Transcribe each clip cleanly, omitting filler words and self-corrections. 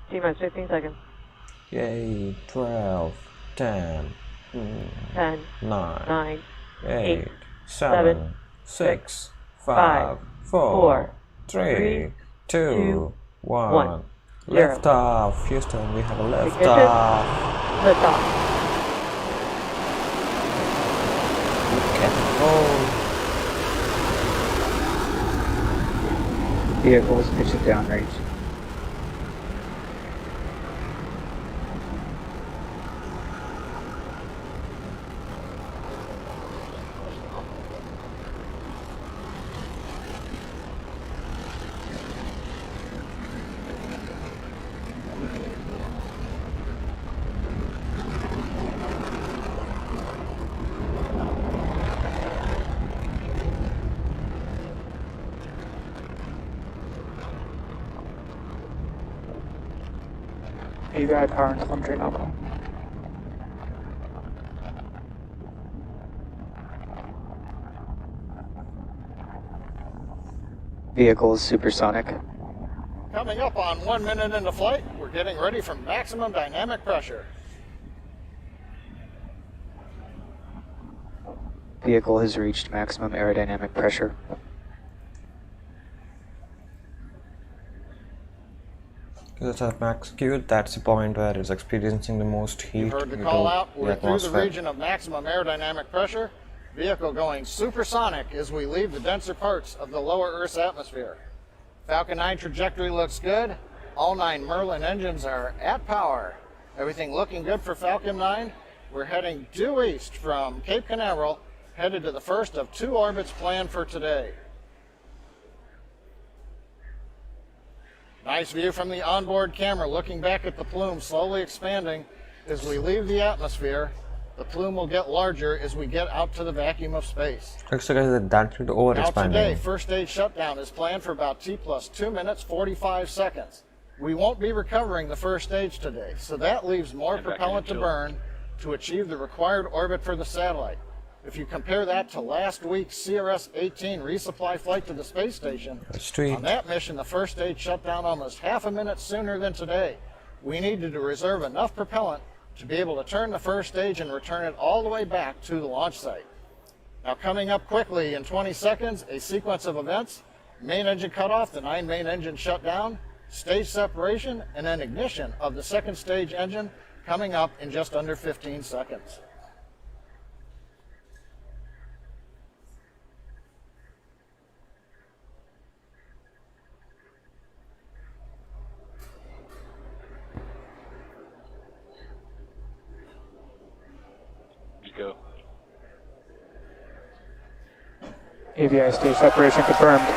T-minus 15 seconds. Yay, 12, 10, 10, 9, 9, 8, 7, 7, 6, 5, 5, 4, 3, 2, 1. 0. Lift off. Houston, we have a lift Ignition. off. Lift off. Look at it go. Vehicles pitching downrange. AVI power and telemetry nominal. Vehicle is supersonic. Coming up on 1 minute into flight, we're getting ready for maximum dynamic pressure. Vehicle has reached maximum aerodynamic pressure. Because it's at max Q, that's the point where it's experiencing the most heat. You heard the due call to out. We're the through the atmosphere. region of maximum aerodynamic pressure. Vehicle going supersonic as we leave the denser parts of the lower Earth's atmosphere. Falcon 9 trajectory looks good. All 9 Merlin engines are at power. Everything looking good for Falcon 9. We're heading due east from Cape Canaveral, headed to the first of 2 orbits planned for today. Nice view from the onboard camera, looking back at the plume slowly expanding as we leave the atmosphere. The plume will get larger as we get out to the vacuum of space. Looks like that's over Now expanding. today, first stage shutdown is planned for about T plus 2 minutes, 45 seconds. We won't be recovering the first stage today, so that leaves more propellant to burn to achieve the required orbit for the satellite. If you compare that to last week's CRS-18 resupply flight to the space station, on that mission the first stage shut down almost half a minute sooner than today. We needed to reserve enough propellant to be able to turn the first stage and return it all the way back to the launch site. Now coming up quickly in 20 seconds, a sequence of events: main engine cutoff, the 9 main engines shut down, stage separation, and then ignition of the second stage engine coming up in just under 15 seconds. Go. AVI stage separation confirmed.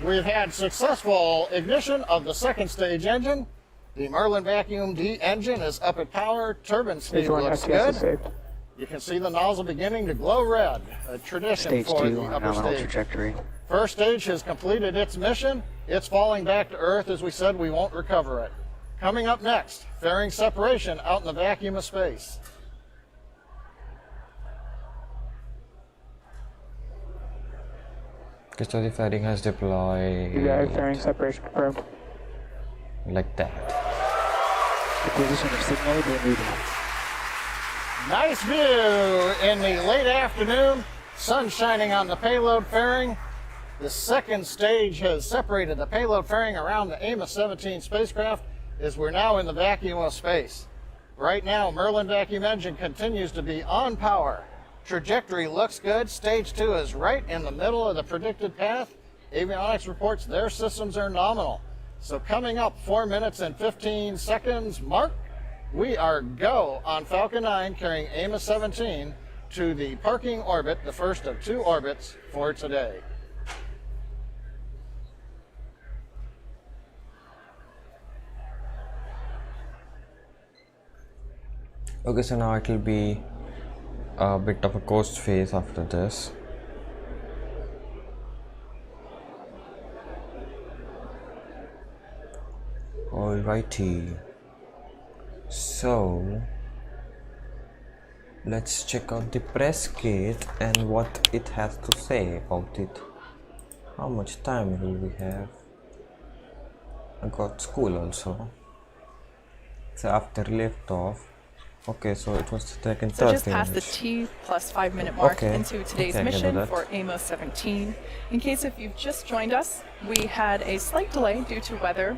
We've had successful ignition of the second stage engine. The Merlin Vacuum D engine is up at power. Turbine speed Stage 1 looks STS good. is saved. You can see the nozzle beginning to glow red, a tradition Stage for 2 the upper nominal stage. trajectory. First stage has completed its mission. It's falling back to Earth. As we said, we won't recover it. Coming up next, fairing separation out in the vacuum of space. Custody fairing has deployed. AVI fairing separation confirmed. Like that. The position of signal being reading. Nice view in the late afternoon. Sun shining on the payload fairing. The second stage has separated the payload fairing around the AMOS 17 spacecraft as we're now in the vacuum of space. Right now, Merlin vacuum engine continues to be on power. Trajectory looks good. Stage 2 is right in the middle of the predicted path. Avionics reports their systems are nominal. So coming up 4 minutes and 15 seconds mark, we are go on Falcon 9 carrying AMOS 17 to the parking orbit, the first of 2 orbits for today. Okay, so now it will be a bit of a coast phase after this. Alrighty. So let's check out the press kit and what it has to say about it. How much time will we have? I got school also. So after liftoff. Okay, so it was the second So third just past the finish. T plus 5 minute mark Okay. into today's Okay, I can do mission that. for AMOS 17. In case if you've just joined us, we had a slight delay due to weather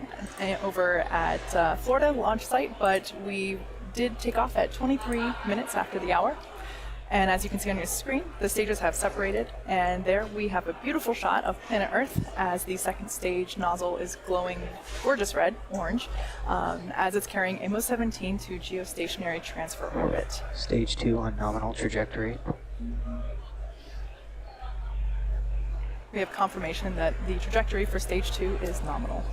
over at Florida launch site, but we did take off at 23 minutes after the hour. And as you can see on your screen, the stages have separated, and there we have a beautiful shot of planet Earth as the second stage nozzle is glowing gorgeous red, orange, as it's carrying AMOS 17 to geostationary transfer orbit. Stage 2 on nominal trajectory. We have confirmation that the trajectory for stage 2 is nominal.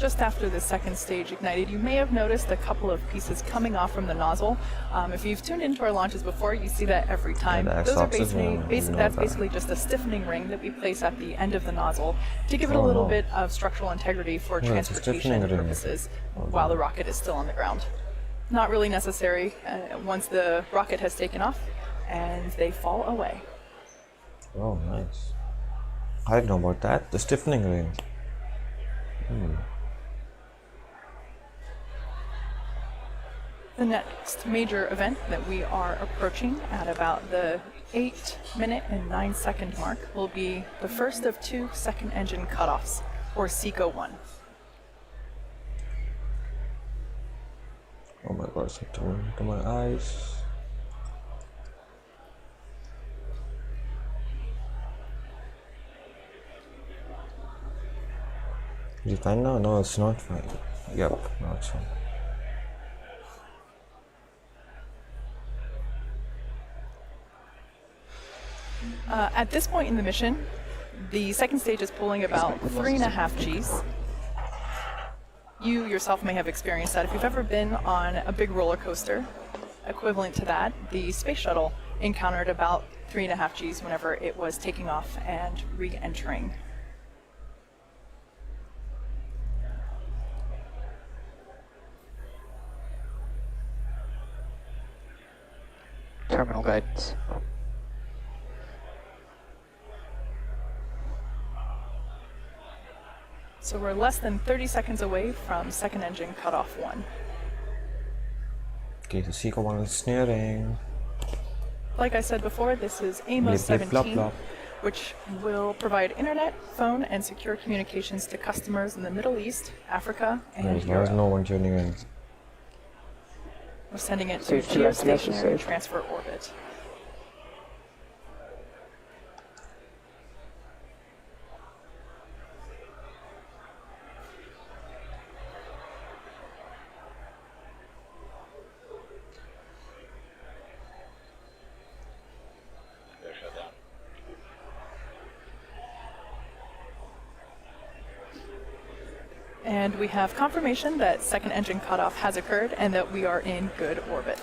Just after the second stage ignited, you may have noticed a couple of pieces coming off from the nozzle. If you've tuned into our launches before, you see that every time. Yeah, the Those are X-oxygen, that's that. basically just a stiffening ring that we place at the end of the nozzle to give it a Oh, little no. bit of structural integrity for Yeah, it's a transportation stiffening ring. purposes while the rocket is still on the ground. Not really necessary once the rocket has taken off and they fall away. Oh, nice. I didn't know about that. The stiffening ring. The next major event that we are approaching at about the 8 minute and 9 second mark will be the first of 2 second engine cutoffs, or SECO 1. Oh my god, it's turning to my eyes. Is it fine now? No, it's not fine. Yep, now it's fine. At this point in the mission, the second stage is pulling about 3.5 Gs. You yourself may have experienced that. If you've ever been on a big roller coaster, equivalent to that, the space shuttle encountered about 3.5 Gs whenever it was taking off and re-entering. Terminal guidance. So we're less than 30 seconds away from second engine cutoff 1. Okay, the SECO one is nearing. Like I said before, this is AMOS Blip, blip, flop, 17, flop. which will provide internet, phone, and secure communications to customers in the Middle East, Africa, and There's Europe. no one tuning in. We're sending it to Stage 2 activation geostationary stage. transfer orbit. They're shut down. And we have confirmation that second engine cutoff has occurred and that we are in good orbit.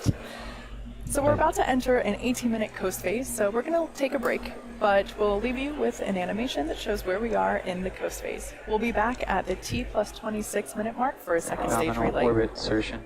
So we're about to enter an 18-minute coast phase, so we're going to take a break, but we'll leave you with an animation that shows where we are in the coast phase. We'll be back at the T plus 26 minute mark for a second stage Nominal relay. orbit insertion.